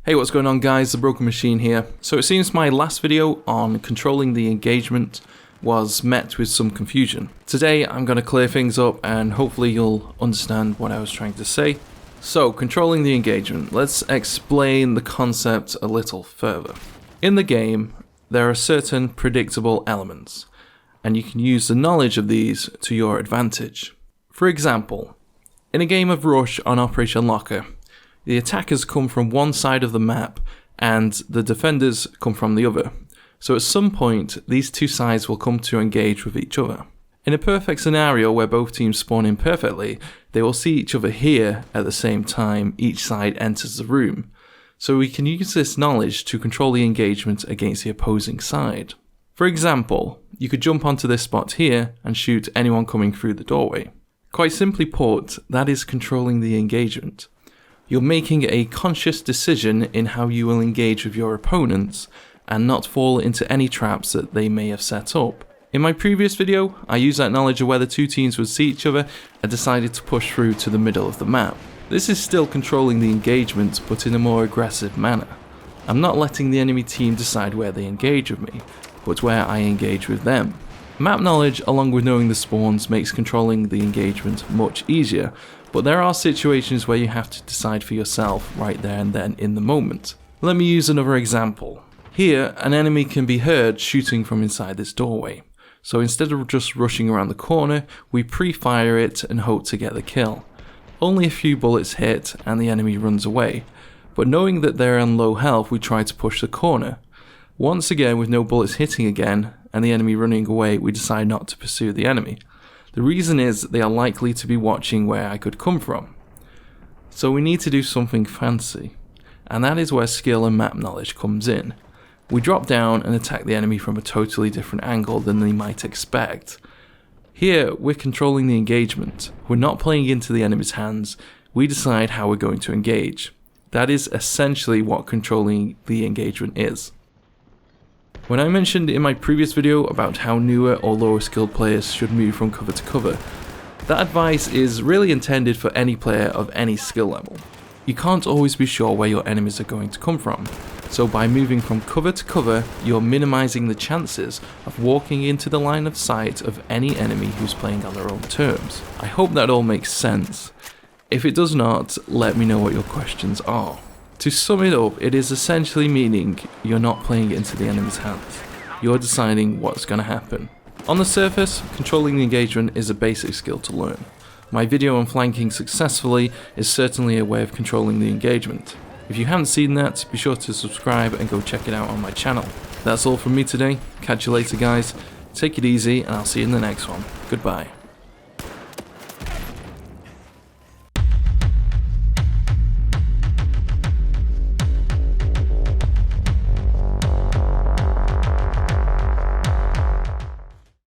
Hey, what's going on guys, TheBrokenMachine here. So it seems my last video on controlling the engagement was met with some confusion. Today I'm going to clear things up and hopefully you'll understand what I was trying to say. So, controlling the engagement, let's explain the concept a little further. In the game, there are certain predictable elements, and you can use the knowledge of these to your advantage. For example, in a game of Rush on Operation Locker, the attackers come from one side of the map and the defenders come from the other. So at some point, these two sides will come to engage with each other. In a perfect scenario where both teams spawn in perfectly, they will see each other here at the same time each side enters the room. So we can use this knowledge to control the engagement against the opposing side. For example, you could jump onto this spot here and shoot anyone coming through the doorway. Quite simply put, that is controlling the engagement. You're making a conscious decision in how you will engage with your opponents and not fall into any traps that they may have set up. In my previous video, I used that knowledge of where the two teams would see each other and decided to push through to the middle of the map. This is still controlling the engagement, but in a more aggressive manner. I'm not letting the enemy team decide where they engage with me, but where I engage with them. Map knowledge, along with knowing the spawns, makes controlling the engagement much easier, but there are situations where you have to decide for yourself right there and then in the moment. Let me use another example. Here, an enemy can be heard shooting from inside this doorway. So instead of just rushing around the corner, we pre-fire it and hope to get the kill. Only a few bullets hit and the enemy runs away, but knowing that they're on low health, we try to push the corner. Once again, with no bullets hitting again and the enemy running away, we decide not to pursue the enemy. The reason is they are likely to be watching where I could come from. So we need to do something fancy, and that is where skill and map knowledge comes in. We drop down and attack the enemy from a totally different angle than they might expect. Here, we're controlling the engagement. We're not playing into the enemy's hands, we decide how we're going to engage. That is essentially what controlling the engagement is. When I mentioned in my previous video about how newer or lower skilled players should move from cover to cover, that advice is really intended for any player of any skill level. You can't always be sure where your enemies are going to come from, so by moving from cover to cover, you're minimizing the chances of walking into the line of sight of any enemy who's playing on their own terms. I hope that all makes sense. If it does not, let me know what your questions are. To sum it up, it is essentially meaning you're not playing into the enemy's hands. You're deciding what's going to happen. On the surface, controlling the engagement is a basic skill to learn. My video on flanking successfully is certainly a way of controlling the engagement. If you haven't seen that, be sure to subscribe and go check it out on my channel. That's all from me today. Catch you later guys. Take it easy and I'll see you in the next one. Goodbye.